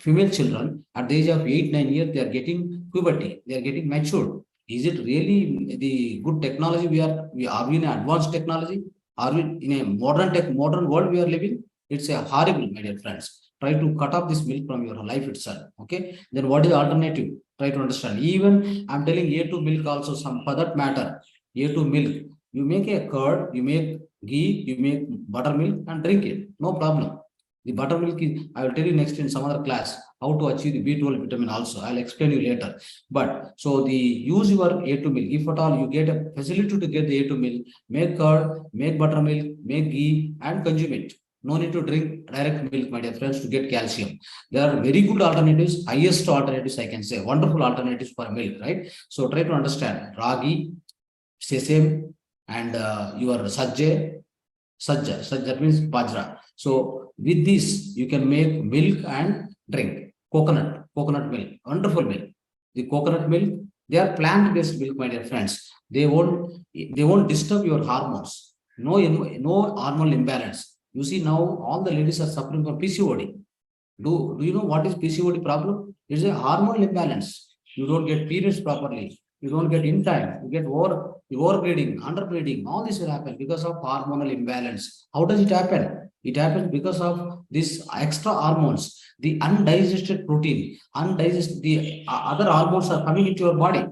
female children at the age of 8 9 years, they are getting puberty, they are getting matured. Is it really the good technology? Are we in an advanced technology? Are we in a modern world we are living? It's a horrible, my dear friends. Try to cut off this milk from your life itself. Okay, then what is the alternative? Try to understand. Even I'm telling A2 milk also, some for that matter, A2 milk, you make a curd, you make ghee, you make buttermilk and drink it, no problem. The buttermilk is, I will tell you next in some other class how to achieve the B12 vitamin also. I'll explain you later. But so the use your A2 milk. If at all you get a facility to get the A2 milk, make curd, make buttermilk, make ghee and consume it. No need to drink direct milk, my dear friends, to get calcium. There are very good alternatives, highest alternatives, I can say, wonderful alternatives for milk, right? So try to understand ragi, sesame, and your sajja, that means bajra. So with this, you can make milk and drink coconut milk, wonderful milk. The coconut milk, they are plant-based milk, my dear friends. They won't disturb your hormones. No hormonal imbalance. You see now all the ladies are suffering from PCOD. Do you know what is PCOD problem? It's a hormonal imbalance. You don't get periods properly. You don't get in time. You get overbreeding, underbreeding. All this will happen because of hormonal imbalance. How does it happen? It happens because of these extra hormones, the undigested protein, the other hormones are coming into your body.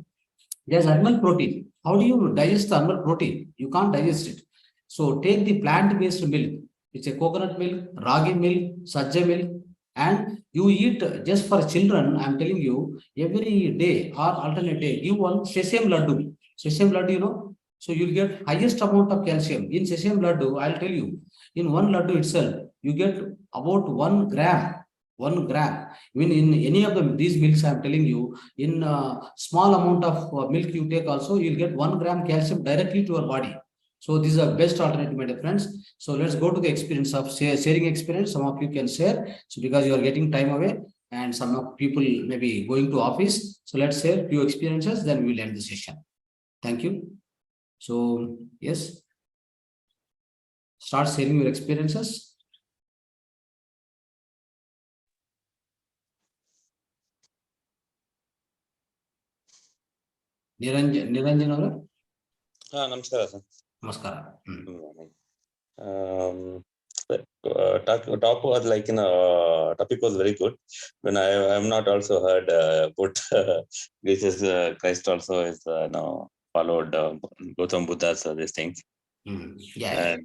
There's animal protein. How do you digest the animal protein? You can't digest it. So take the plant-based milk. It's a coconut milk, ragi milk, sajja milk, and you eat just for children. I'm telling you, every day or alternate day, give one sesame laddu. Sesame laddu, so you'll get highest amount of calcium in sesame laddu. I'll tell you, in one laddu itself, you get about 1 gram. 1 gram. Even in any of these milks, I'm telling you, in small amount of milk you take also, you'll get 1 gram calcium directly to your body. So this is a best alternative, my dear friends. So let's go to the experience of sharing experience. Some of you can share. So because you are getting time away and some of people may be going to office. So let's share few experiences, then we'll end the session. Thank you. So yes, start sharing your experiences. Niranjan avare. Namaskara, sir. Namaskara. Talk was like topic was very good. When I have not also heard about Jesus Christ also is followed Gautam Buddha's these things. Yeah.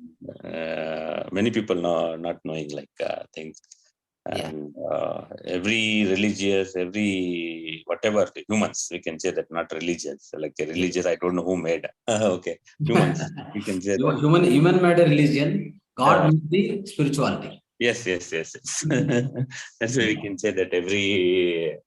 And many people not knowing like things. And every religious, every whatever humans, we can say that, not religious. Like a religious, I don't know who made. Okay, humans. We can say human made a religion. God made the spirituality. Yes. That's why we can say that every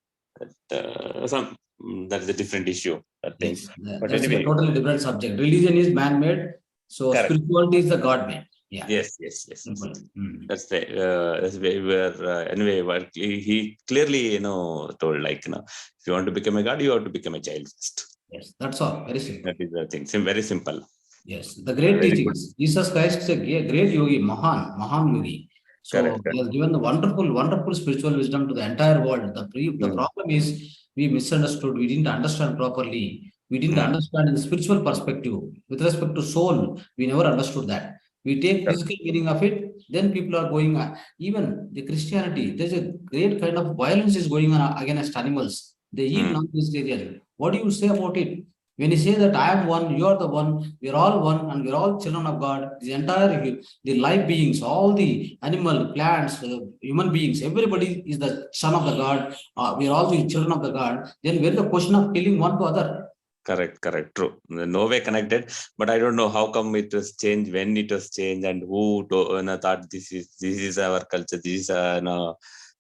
that is a different issue. Yes, but that's anyway, a totally different subject. Religion is man-made, so correct. Spirituality is the God-made. Yeah. Yes. That's the way where anyway. But he clearly told like if you want to become a god, you have to become a child first. Yes, that's all. Very simple. That is the thing. Very simple. Yes, the great teachings. Jesus Christ is a great yogi, Mahan yogi. So correct. He has given the wonderful spiritual wisdom to the entire world. The problem is we misunderstood. We didn't understand properly. We didn't understand in the spiritual perspective. With respect to soul, we never understood that. We take physical meaning of it, then people are going, even the Christianity, there's a great kind of violence is going on against animals. They eat non-vegetarian. What do you say about it? When you say that I am one, you are the one, we are all one, and we are all children of God, the entire, the life beings, all the animal, plants, human beings, everybody is the son of the God. We are all the children of the God. Then where the question of killing one to other? Correct, true. No way connected, but I don't know how come it was changed, when it was changed, and who thought this is our culture. This is I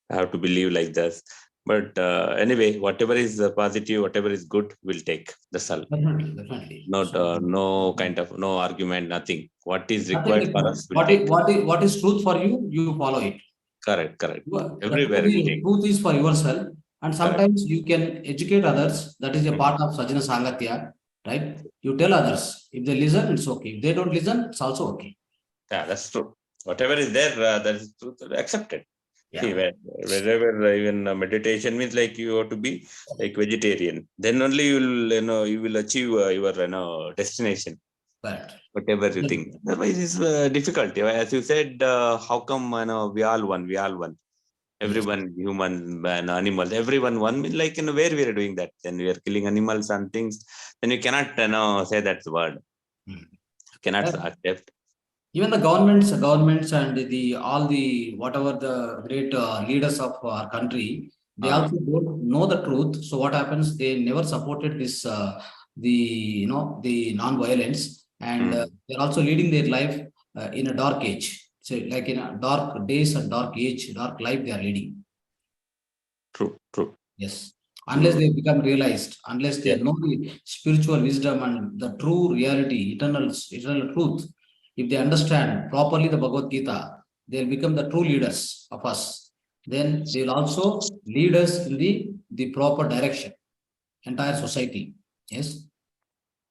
have to believe like this. But anyway, whatever is positive, whatever is good, we'll take. That's all. Definitely. Not no kind of no argument, nothing. What is required for us? What is truth for you? You follow it. Correct. Everywhere we take. Truth is for yourself, And sometimes you can educate others. That is a part of Sajjana Sangatya, right? You tell others. If they listen, it's okay. If they don't listen, it's also okay. Yeah, that's true. Whatever is there, that is truth, accept it. See, Yeah. wherever even meditation means like you have to be like vegetarian. Then only you will achieve your destination. Right. Whatever you think. Otherwise, it's difficult. As you said, how come we all one? We all one. Everyone, human and animals, everyone one. Means like where we are doing that. Then we are killing animals and things. Then you cannot say that word. You cannot accept. Even the governments and the all the whatever the great leaders of our country, they also don't know the truth. So what happens? They never supported this the non-violence, and they're also leading their life in a dark age. So like in a dark days and dark age, dark life they are leading. True. Yes. Unless they become realized, unless they know the spiritual wisdom and the true reality, eternal truth, if they understand properly the Bhagavad Gita, they'll become the true leaders of us. Then they will also lead us in the proper direction, entire society. Yes.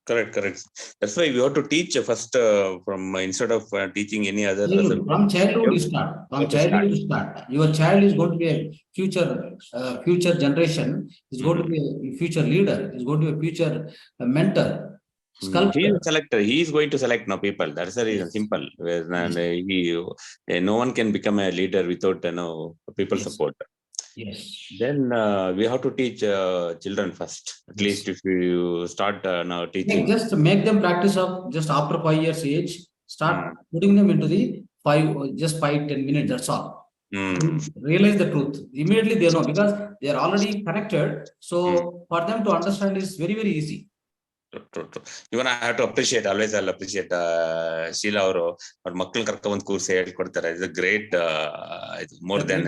Correct. That's why we have to teach first from instead of teaching any other. From childhood you start. From childhood you start. Your child is going to be a future generation. Is going to be a future leader. Is going to be a future mentor. Sculptor. He is a selector. He is going to select no people. That's the reason. Simple. And no one can become a leader without people support. Yes. Then we have to teach children first. At least if you start now teaching. Just make them practice of just after 5 years age. Start putting them into the 5-10 minutes. That's all. Realize the truth. Immediately they know because they are already connected. So for them to understand is very, very easy. True. Even I have to appreciate, always I'll appreciate Sheila ಅವರು ಅವ್ರ ಮಕ್ಕಳನ್ನ ಕರ್ಕೊಂಡ್ ಕೂರ್ಸಿ ಹೇಳ್ಕೊಡ್ತಾರೆ. It's a great more than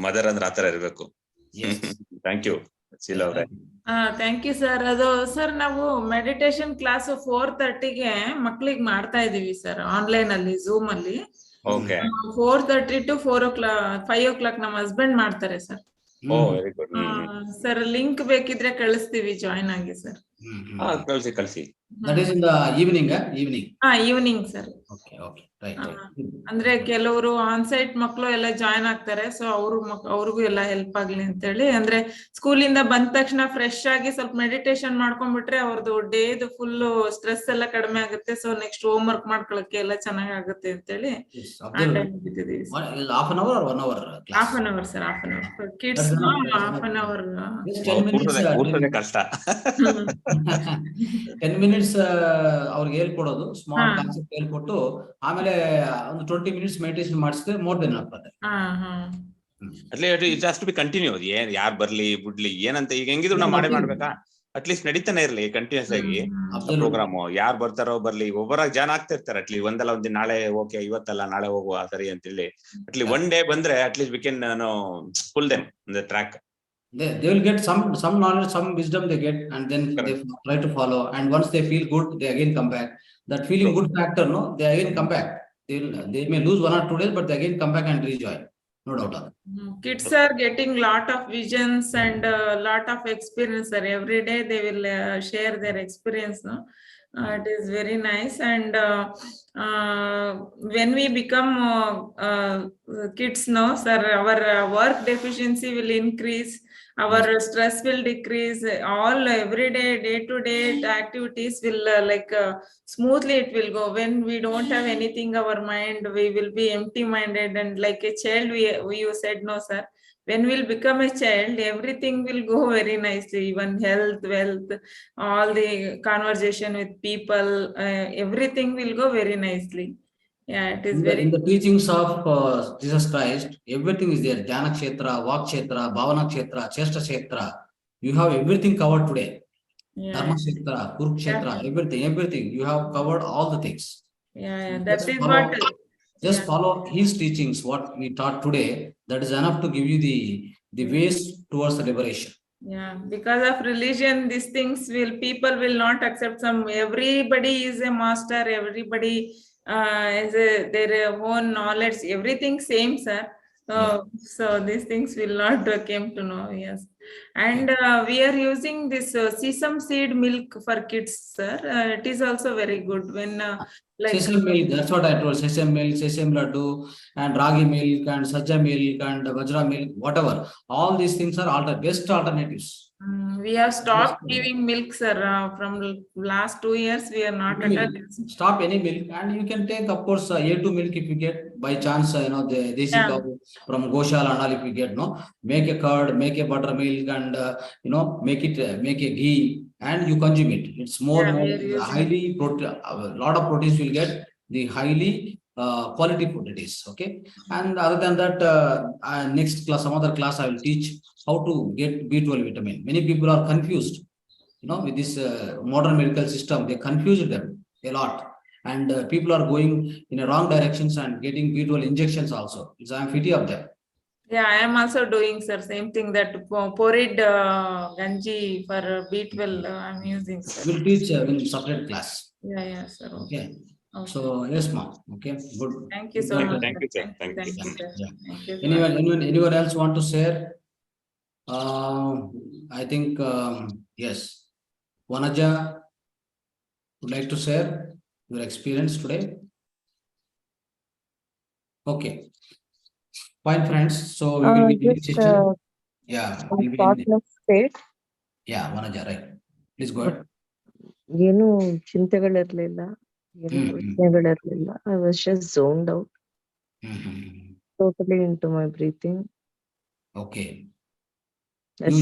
mother ಅಂದ್ರೆ ಆತರ ಇರ್ಬೇಕು. Thank you Sheela ಅವರೇ. Thank you sir. ಅದು ಸರ್ ನಾವು ಮೆಡಿಟೇಷನ್ ಕ್ಲಾಸ್ 4:30ಗೆ ಮಕ್ಳಿಗೆ ಮಾಡ್ತಾ ಇದೀವಿ ಸರ್, ಆನ್ಲೈನ್ ಅಲ್ಲಿ ಝೂಮ್ ಅಲ್ಲಿ. 4:30 to 5 o'clock ನಮ್ಮ ಹಸ್ಬೆಂಡ್ ಮಾಡ್ತಾರೆ sir. Very good sir. Link ಬೇಕಿದ್ರೆ ಕಳಿಸ್ತೀವಿ, ಜಾಯಿನ್ ಆಗಿ ಸರ್. ಕಳಿಸಿ. That is in the evening. Evening sir. ಅಂದ್ರೆ ಕೆಲವರು ಆನ್ಸೈಟ್ ಮಕ್ಕಳು ಎಲ್ಲ ಜಾಯಿನ್ ಆಗ್ತಾರೆ. ಸೊ ಅವ್ರಿಗೂ ಎಲ್ಲ ಹೆಲ್ಪ್ ಆಗ್ಲಿ ಅಂತ ಹೇಳಿ, ಅಂದ್ರೆ ಸ್ಕೂಲಿಂದ ಬಂದ ತಕ್ಷಣ ಫ್ರೆಶ್ ಆಗಿ ಸ್ವಲ್ಪ ಮೆಡಿಟೇಷನ್ ಮಾಡ್ಕೊಂಡ್ಬಿಟ್ರೆ ಅವ್ರದ್ದು ಡೇದು ಫುಲ್ ಸ್ಟ್ರೆಸ್ ಎಲ್ಲ ಕಡಿಮೆ ಆಗುತ್ತೆ. ಸೊ ನೆಕ್ಸ್ಟ್ ಹೋಮ್ ವರ್ಕ್ ಮಾಡ್ಕೊಳಕ್ಕೆ ಎಲ್ಲ ಚೆನ್ನಾಗ್ ಆಗುತ್ತೆ ಅಂತ ಹೇಳಿ half an hour or 1 hour? Half an hour sir, half an hour. For kids half an hour. Just 10 minutes. ಕಷ್ಟ. 10 minutes ಅವ್ರಿಗೆ ಹೇಳ್ಕೊಡೋದು, ಸ್ಮಾಲ್ ಕಾನ್ಸೆಪ್ಟ್ ಹೇಳ್ಕೊಟ್ಟು ಆಮೇಲೆ ಒಂದು 20 minutes ಮೆಡಿಟೇಷನ್ ಮಾಡಿಸಿದ್ರೆ ಮೋರ್ ದೆನ್ ಆಗ್ತದೆ. It has to be continue. ಯಾರು ಬರ್ಲಿ ಬಿಡ್ಲಿ ಏನಂತ ಈಗ ಹೆಂಗಿದ್ರು ನಾವು ಮಾಡ್ಬೇಕಾ, ಅಟ್ಲೀಸ್ಟ್ ನಡೀತಾನೆ ಇರ್ಲಿ ಕಂಟಿನ್ಯೂಸ್ ಆಗಿ ಪ್ರೋಗ್ರಾಮ್. ಯಾರು ಬರ್ತಾರೋ ಬರ್ಲಿ, ಒಬ್ಬರಾಗ ಜನ ಆಗ್ತಾ ಇರ್ತಾರೆ. ಅಟ್ಲೀಸ್ಟ್ ಒಂದಲ್ಲ ಒಂದಿನ ನಾಳೆ ಓಕೆ, ಇವತ್ತಲ್ಲ ನಾಳೆ ಹೋಗುವ ಸರಿ ಅಂತ ಹೇಳಿ ಅಟ್ಲೀಸ್ಟ್ ಒನ್ ಡೇ ಬಂದ್ರೆ at least we can pull them on the track. They will get some knowledge, some wisdom they get, and then they try to follow. And once they feel good, they again come back. That feeling good factor, no, they again come back. They may lose 1 or 2 days, but they again come back and rejoin. No doubt of it. Kids are getting lot of visions and lot of experience. Every day they will share their experience. No, it is very nice. And when we become kids, no sir, our work deficiency will increase. Our stress will decrease. All every day to day activities will smoothly it will go. When we don't have anything, our mind, we will be empty minded, and like a child, you said, no sir, when we'll become a child, everything will go very nicely. Even health, wealth, all the conversation with people, everything will go very nicely. Yeah, it is very. In the teachings of Jesus Christ, everything is there. Dhyana kshetra, vak kshetra, bhavana kshetra, chesta kshetra. You have everything covered today. Dharma kshetra, kurukshetra, everything. You have covered all the things. Yeah, that is what. Just follow his teachings, what we taught today. That is enough to give you the ways towards the liberation. Yeah, because of religion, these things people will not accept. Everybody is a master. Everybody is their own knowledge. Everything same, sir. So these things will not came to know. Yes, and we are using this sesame seed milk for kids, sir. It is also very good when like Sesame milk, that's what I told. Sesame milk, sesame laddu, and ragi milk, and saja milk, and vajra milk, whatever. All these things are best alternatives. we have stopped giving milk, sir. From last 2 years, we are not at all. Stop any milk, and you can take, of course, A2 milk if you get by chance, the desi cow from Goshala and all if you get, no, make a curd, make a buttermilk, and make a ghee, and you consume it. It's more highly protein. A lot of proteins will get. The highly quality food it is. Okay, and other than that, next class, some other class, I will teach how to get B12 vitamin. Many people are confused. With this modern medical system, they confused them a lot, and people are going in a wrong directions and getting B12 injections also. So I am 50 of them. Yeah, I am also doing, sir, same thing, that porridge ganji for B12 I am using, sir. We'll teach in separate class. Yeah, sir. Okay. So yes, ma'am. Okay, good. Thank you so much. Thank you, sir. Thank you. Thank you. Anyone else want to share? I think yes. Vanaja would like to share your experience today. Okay. Fine, friends. So we will be in session. Yeah. Yeah, Vanaja, right. Please go ahead. ಚಿಂತೆಗಳಿರ್ಲಿಲ್ಲ, ಪ್ರಶ್ನೆಗಳಿರ್ಲಿಲ್ಲ. I was just zoned out, totally into my breathing. Okay. You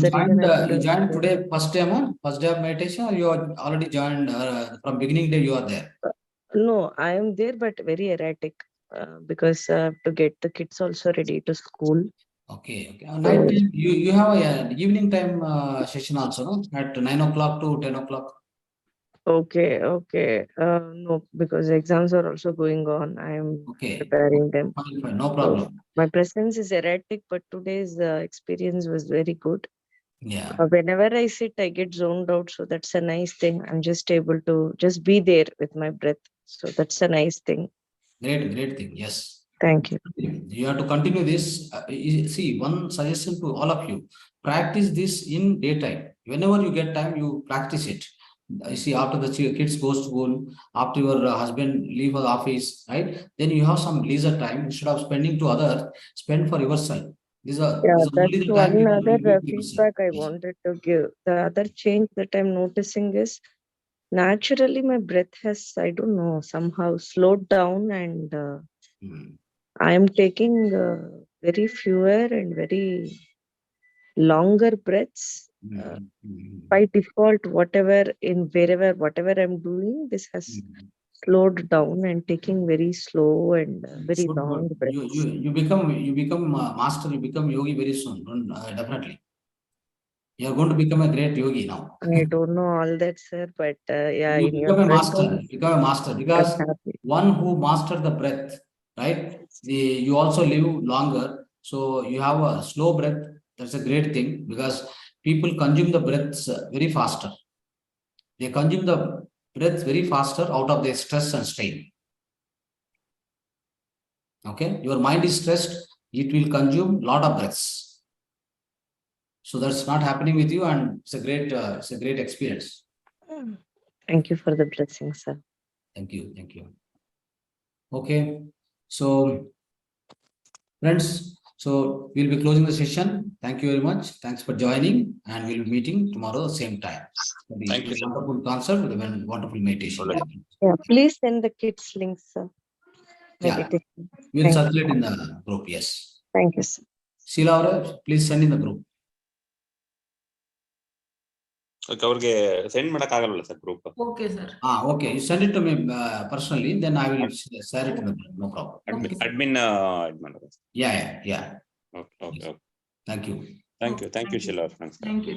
joined today first day of meditation, or you are already joined from beginning day? You are there? No, I am there, but very erratic because I have to get the kids also ready to school. Okay. Night time, you have an evening time session also, no? At 9 o'clock to 10 o'clock. Okay. No, because exams are also going on. I am preparing them. Fine, no problem. So my presence is erratic, but today's experience was very good. Yeah. Whenever I sit, I get zoned out. So that's a nice thing. I'm just able to just be there with my breath. So that's a nice thing. Great thing. Yes. Thank you. You have to continue this. See, one suggestion to all of you: practice this in daytime. Whenever you get time, you practice it. You see, after the kids go to school, after your husband leave the office, right? Then you have some leisure time. Instead of spending to others, spend for yourself. These are that's only the time one other feedback I wanted to give. The other change that I'm noticing is naturally my breath has, I don't know, somehow slowed down, and I am taking very fewer and very longer breaths. By default, whatever I'm doing, this has slowed down and taking very slow and very long breaths. You become master. You become yogi very soon. Definitely. You are going to become a great yogi now. I don't know all that, sir, but yeah, you become a master. Become a master, because one who mastered the breath, right? You also live longer. So you have a slow breath. That's a great thing, because people consume the breaths very faster. They consume the breath very faster out of their stress and strain. Okay, your mind is stressed, it will consume lot of breaths. So that's not happening with you, and it's a great experience. Thank you for the blessing, sir. Thank you. Okay, so friends, so we'll be closing the session. Thank you very much. Thanks for joining, and we'll be meeting tomorrow at the same time. Thank you. Wonderful concept with a wonderful meditation. Yeah, please send the kids links, sir. Yeah, we'll circulate in the group. Yes. Thank you, sir. Sheila, please send in the group. Okay, ಅವ್ರಿಗೆ send ಮಾಡಕ್ಕಾಗಲ್ಲ sir group. Okay, sir. Okay, you send it to me personally, then I will share it in the group. No problem. Admin ಇದು ಮಾಡೋದು. Yeah. Okay. Thank you. Thank you, Sheila. Thank you.